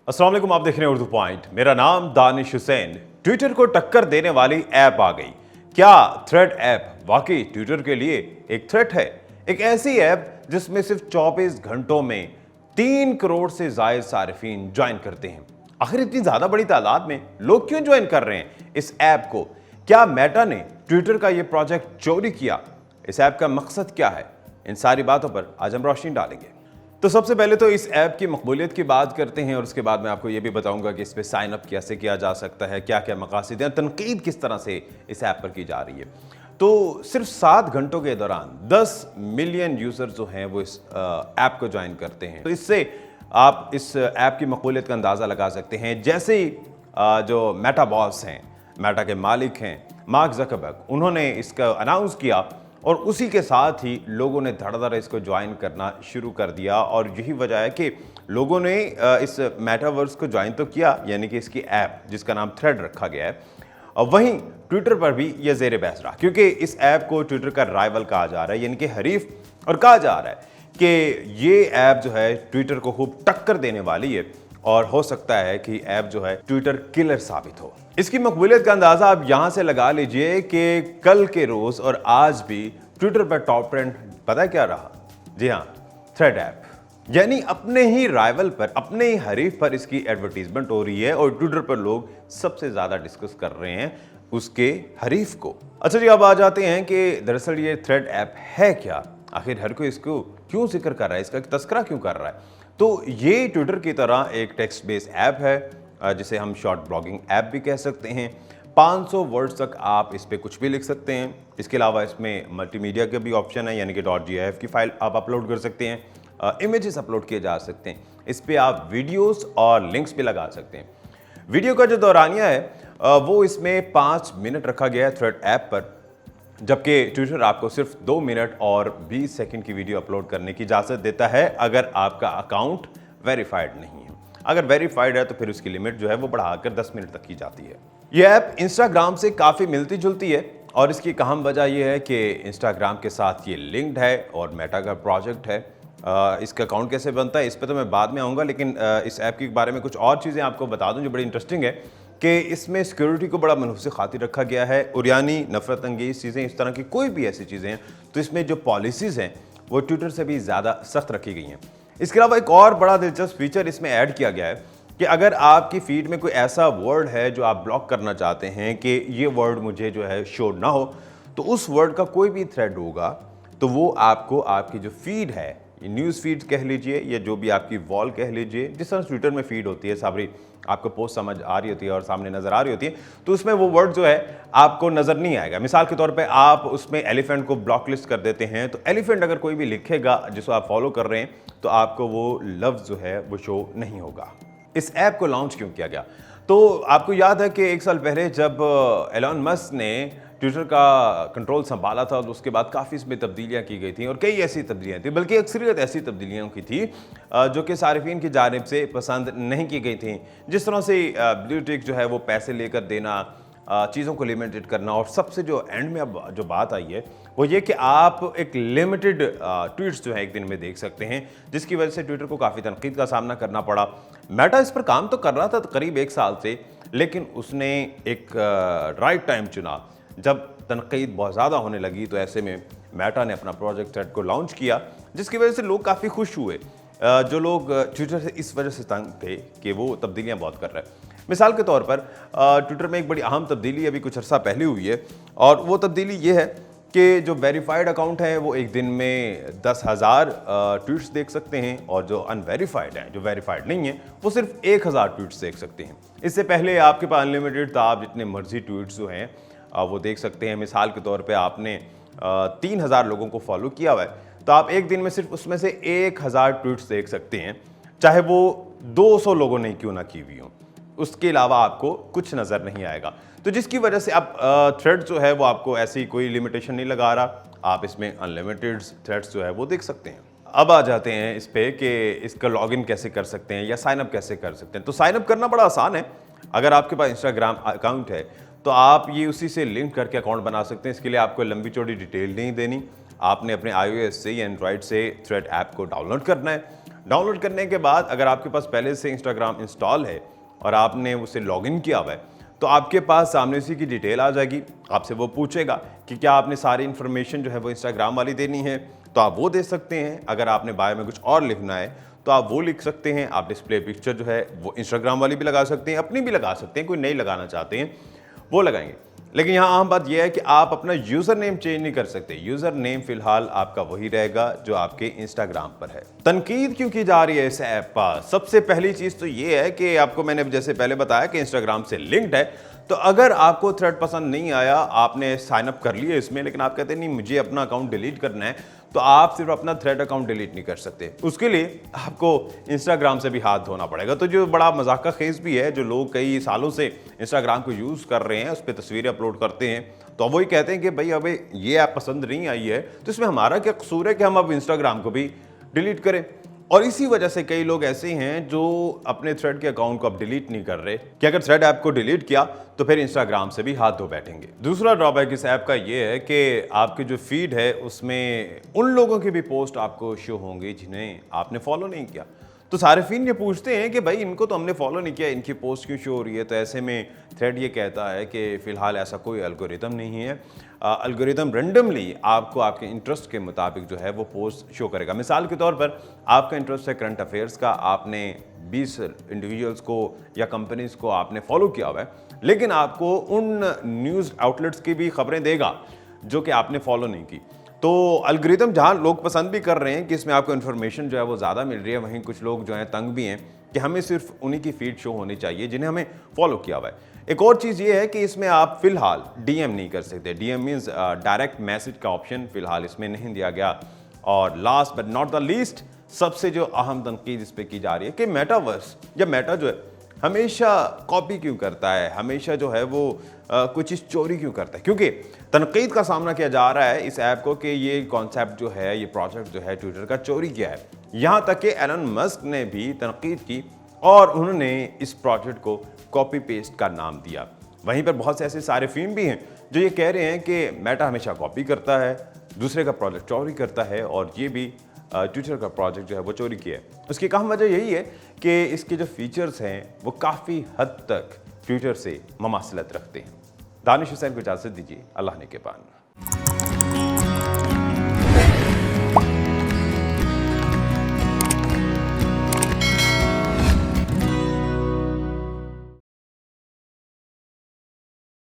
अस्सलाम वालेकुम, आप देख रहे हैं उर्दू पॉइंट। मेरा नाम दानिश हुसैन। ट्विटर को टक्कर देने वाली ऐप आ गई। क्या थ्रेड ऐप वाकई ट्विटर के लिए एक थ्रेट है? एक ऐसी ऐप जिसमें सिर्फ 24 घंटों में 3 करोड़ से ज्यादा सारिफीन ज्वाइन करते हैं। आखिर इतनी ज्यादा बड़ी तादाद में लोग क्यों ज्वाइन कर रहे हैं इस ऐप को? क्या मेटा ने ट्विटर का यह प्रोजेक्ट चोरी किया? इस ऐप का मकसद क्या है? इन सारी बातों पर आज हम रोशनी डालेंगे। तो सबसे पहले तो इस ऐप की मकबूलियत की बात करते हैं और उसके बाद मैं आपको ये भी बताऊंगा कि इस पे साइन अप कैसे किया जा सकता है, क्या क्या मकासद हैं, तनकीद किस तरह से इस ऐप पर की जा रही है। तो सिर्फ 7 घंटों के दौरान 10 मिलियन यूजर जो हैं वो इस ऐप को ज्वाइन करते हैं। तो इससे आप इस ऐप की मकबूलियत का अंदाज़ा लगा सकते हैं। जैसे ही जो मेटा बॉस हैं, मेटा के मालिक हैं मार्क ज़करबर्ग, उन्होंने इसका अनाउंस किया और उसी के साथ ही लोगों ने धड़ाधड़ इसको ज्वाइन करना शुरू कर दिया। और यही वजह है कि लोगों ने इस मेटावर्स को ज्वाइन तो किया, यानी कि इसकी ऐप जिसका नाम थ्रेड रखा गया है। और वहीं ट्विटर पर भी यह ज़ेर बहस रहा, क्योंकि इस ऐप को ट्विटर का राइवल कहा जा रहा है, यानी कि हरीफ। और कहा जा रहा है कि ये ऐप जो है ट्विटर को खूब टक्कर देने वाली है और हो सकता है कि ऐप जो है ट्विटर किलर साबित हो। इसकी मकबूलियत का अंदाजा आप यहां से लगा लीजिए कि कल के रोज और आज भी ट्विटर पर टॉप ट्रेंड पता है क्या रहा? जी हां, थ्रेड ऐप। यानी अपने ही राइवल पर, अपने ही हरीफ पर इसकी एडवर्टीजमेंट हो रही है और ट्विटर पर लोग सबसे ज्यादा डिस्कस कर रहे हैं उसके हरीफ को। अच्छा जी, अब आ जाते हैं कि दरअसल ये थ्रेड ऐप है क्या? आखिर हर कोई इसको क्यों जिक्र कर रहा है, इसका तस्करा क्यों कर रहा है? तो ये ट्विटर की तरह एक टेक्स्ट बेस्ड ऐप है जिसे हम शॉर्ट ब्लॉगिंग ऐप भी कह सकते हैं। 500 वर्ड्स तक आप इस पर कुछ भी लिख सकते हैं। इसके अलावा इसमें मल्टीमीडिया का भी ऑप्शन है, यानी कि .gif की फाइल आप अपलोड कर सकते हैं, इमेजेस अपलोड किए जा सकते हैं। इस पर आप वीडियोस और लिंक्स भी लगा सकते हैं। वीडियो का जो दौरानिया है वो इसमें 5 मिनट रखा गया है थ्रेड ऐप पर, जबकि ट्विटर आपको सिर्फ 2 मिनट और 20 सेकंड की वीडियो अपलोड करने की इजाज़त देता है अगर आपका अकाउंट वेरीफाइड नहीं है। अगर वेरीफाइड है तो फिर उसकी लिमिट जो है वो बढ़ाकर 10 मिनट तक की जाती है। यह ऐप इंस्टाग्राम से काफ़ी मिलती जुलती है और इसकी एक अहम वजह यह है कि इंस्टाग्राम के साथ ये लिंक्ड है और मेटा का प्रोजेक्ट है। इसका अकाउंट कैसे बनता है इस पर तो मैं बाद में आऊँगा, लेकिन इस ऐप के बारे में कुछ और चीज़ें आपको बता दूँ जो बड़ी इंटरेस्टिंग है कि इसमें सिक्योरिटी को बड़ा मनहूस खातिर रखा गया है। और यानी नफरत अंगेज चीज़ें, इस तरह की कोई भी ऐसी चीज़ें हैं तो इसमें जो पॉलिसीज़ हैं वो ट्विटर से भी ज़्यादा सख्त रखी गई हैं। इसके अलावा एक और बड़ा दिलचस्प फीचर इसमें ऐड किया गया है कि अगर आपकी फीड में कोई ऐसा वर्ड है जो आप ब्लॉक करना चाहते हैं कि ये वर्ड मुझे जो है शो ना हो, तो उस वर्ड का कोई भी थ्रेड होगा तो वो आपको आपकी जो फीड है, न्यूज़ फीड कह लीजिए या जो भी आपकी वॉल कह लीजिए, जिस तरह ट्विटर में फीड होती है, साबरी आपको पोस्ट समझ आ रही होती है और सामने नज़र आ रही होती है, तो उसमें वो वर्ड जो है आपको नज़र नहीं आएगा। मिसाल के तौर पे आप उसमें एलिफेंट को ब्लॉक लिस्ट कर देते हैं, तो एलिफेंट अगर कोई भी लिखेगा जिसको आप फॉलो कर रहे हैं तो आपको वो लफ्ज़ जो है वो शो नहीं होगा। इस ऐप को लॉन्च क्यों किया गया? तो आपको याद है कि 1 साल पहले जब एलन मस्क ने ट्विटर का कंट्रोल संभाला था तो उसके बाद काफ़ी इसमें तब्दीलियाँ की गई थी और कई ऐसी तब्दीलियाँ थी, बल्कि अक्सरियत ऐसी तब्दीलियों की थी जो कि सारिफीन की जानिब से पसंद नहीं की गई थी। जिस तरह से ब्लू टिक जो है वो पैसे लेकर देना, चीज़ों को लिमिटेड करना, और सबसे जो एंड में अब जो बात आई है वो ये कि आप एक लिमिटेड ट्वीट्स जो है एक दिन में देख सकते हैं, जिसकी वजह से ट्विटर को काफ़ी तनकीद का सामना करना पड़ा। मेटा इस पर काम तो कर रहा था करीब 1 साल से, लेकिन उसने एक राइट टाइम चुना जब तनकीद बहुत ज़्यादा होने लगी। तो ऐसे में मेटा ने अपना प्रोजेक्ट थ्रेड को लॉन्च किया, जिसकी वजह से लोग काफ़ी खुश हुए। जो लोग ट्विटर से इस वजह से तंग थे कि वो तब्दीलियाँ बहुत कर रहे हैं। मिसाल के तौर पर ट्विटर में एक बड़ी अहम तब्दीली अभी कुछ अर्सा पहले हुई है, और वो तब्दीली ये है कि जो वेरीफाइड अकाउंट है वो एक दिन में 10,000 ट्वीट्स देख सकते हैं, और जो अनवेरीफाइड हैं, जो वेरीफाइड नहीं है, वो सिर्फ 1,000 ट्वीट्स देख सकते हैं। इससे पहले आपके पास अनलिमिटेड था, आप जितने मर्जी ट्वीट्स जो हैं वो देख सकते हैं। मिसाल के तौर पे आपने 3,000 लोगों को फॉलो किया हुआ है तो आप एक दिन में सिर्फ उसमें से 1,000 ट्वीट्स देख सकते हैं, चाहे वो 200 लोगों ने क्यों ना की हुई हो। उसके अलावा आपको कुछ नज़र नहीं आएगा। तो जिसकी वजह से अब थ्रेड जो है वो आपको ऐसी कोई लिमिटेशन नहीं लगा रहा, आप इसमें अनलिमिटेड थ्रेड्स जो है वो देख सकते हैं। अब आ जाते हैं इस पे कि इसका लॉगिन कैसे कर सकते हैं या साइन अप कैसे कर सकते हैं। तो साइन अप करना बड़ा आसान है। अगर आपके पास इंस्टाग्राम अकाउंट है तो आप ये उसी से लिंक करके अकाउंट बना सकते हैं। इसके लिए आपको लंबी चौड़ी डिटेल नहीं देनी, आपने अपने iOS से या एंड्रॉयड से थ्रेड ऐप को डाउनलोड करना है। डाउनलोड करने के बाद अगर आपके पास पहले से इंस्टाग्राम इंस्टॉल है और आपने उसे लॉगिन किया हुआ है तो आपके पास सामने उसी की डिटेल आ जाएगी। आपसे वो पूछेगा कि क्या आपने सारी इन्फॉर्मेशन जो है वो इंस्टाग्राम वाली देनी है, तो आप वो दे सकते हैं। अगर आपने बायो में कुछ और लिखना है तो आप वो लिख सकते हैं। आप डिस्प्ले पिक्चर जो है वो इंस्टाग्राम वाली भी लगा सकते हैं, अपनी भी लगा सकते हैं, कोई नहीं लगाना चाहते हैं वो लगाएंगे। लेकिन यहाँ आम बात यह है कि आप अपना यूज़र नेम चेंज नहीं कर सकते। यूज़र नेम फिलहाल आपका वही रहेगा जो आपके इंस्टाग्राम पर है। तनकीद क्यों की जा रही है इस ऐप पर? सबसे पहली चीज़ तो ये है कि आपको मैंने जैसे पहले बताया कि इंस्टाग्राम से लिंक्ड है, तो अगर आपको थ्रेड पसंद नहीं आया, आपने साइन अप कर लिया इसमें, लेकिन आप कहते नहीं मुझे अपना अकाउंट डिलीट करना है, तो आप सिर्फ अपना थ्रेड अकाउंट डिलीट नहीं कर सकते। उसके लिए आपको इंस्टाग्राम से भी हाथ धोना पड़ेगा। तो जो बड़ा मजाक का खेस भी है, जो लोग कई सालों से इंस्टाग्राम को यूज़ कर रहे हैं, उस पर तस्वीरें अपलोड करते हैं, तो वही कहते हैं कि भाई अबे ये ऐप पसंद नहीं आई है तो इसमें हमारा क्या कसूर है कि हम अब इंस्टाग्राम को भी डिलीट करें। और इसी वजह से कई लोग ऐसे हैं जो अपने थ्रेड के अकाउंट को अब डिलीट नहीं कर रहे कि अगर थ्रेड ऐप को डिलीट किया तो फिर इंस्टाग्राम से भी हाथ धो बैठेंगे। दूसरा ड्रॉबैक इस ऐप का ये है कि आपकी जो फीड है उसमें उन लोगों की भी पोस्ट आपको शो होंगे जिन्हें आपने फॉलो नहीं किया। तो सारिफीन ये पूछते हैं कि भाई इनको तो हमने फॉलो नहीं किया, इनकी पोस्ट क्यों शो हो रही है? तो ऐसे में थ्रेड ये कहता है कि फ़िलहाल ऐसा कोई एल्गोरिदम नहीं है। एल्गोरिदम रेंडमली आपको आपके इंटरेस्ट के मुताबिक जो है वो पोस्ट शो करेगा। मिसाल के तौर पर आपका इंटरेस्ट है करंट अफेयर्स का, आपने 20 इंडिविजुअल्स को या कंपनीज़ को आपने फॉलो किया हुआ है, लेकिन आपको उन न्यूज़ आउटलेट्स की भी खबरें देगा जो कि आपने फॉलो नहीं की। तो एल्गोरिदम जहाँ लोग पसंद भी कर रहे हैं कि इसमें आपको इन्फॉर्मेशन जो है वो ज़्यादा मिल रही है, वहीं कुछ लोग जो हैं तंग भी हैं कि हमें सिर्फ उन्हीं की फीड शो होनी चाहिए जिन्हें हमें फॉलो किया हुआ है। एक और चीज़ ये है कि इसमें आप फिलहाल डीएम नहीं कर सकते। डीएम मीन्स डायरेक्ट मैसेज का ऑप्शन फिलहाल इसमें नहीं दिया गया। और last but not the least, सबसे जो अहम तनकीद इस पर की जा रही है कि मेटावर्स या मेटा जो है हमेशा कॉपी क्यों करता है, हमेशा जो है वो कोई चीज़ चोरी क्यों करता है? क्योंकि तनकीद का सामना किया जा रहा है इस ऐप को कि ये कॉन्सेप्ट जो है, ये प्रोजेक्ट जो है ट्विटर का चोरी किया है। यहाँ तक कि एलन मस्क ने भी तनकीद की और उन्होंने इस प्रोजेक्ट को कॉपी पेस्ट का नाम दिया। वहीं पर बहुत से ऐसे सारिफीन भी हैं जो ये कह रहे हैं कि मेटा हमेशा कॉपी करता है, दूसरे का प्रोजेक्ट चोरी करता है और ये भी ट्विटर का प्रोजेक्ट जो है वो चोरी किया है। उसकी अहम वजह यही है कि इसके जो फीचर्स हैं वो काफ़ी हद तक ट्विटर से ममासिलत रखते हैं। दानिश हुसैन को इजाज़त दीजिए, अल्लाह ने के पान।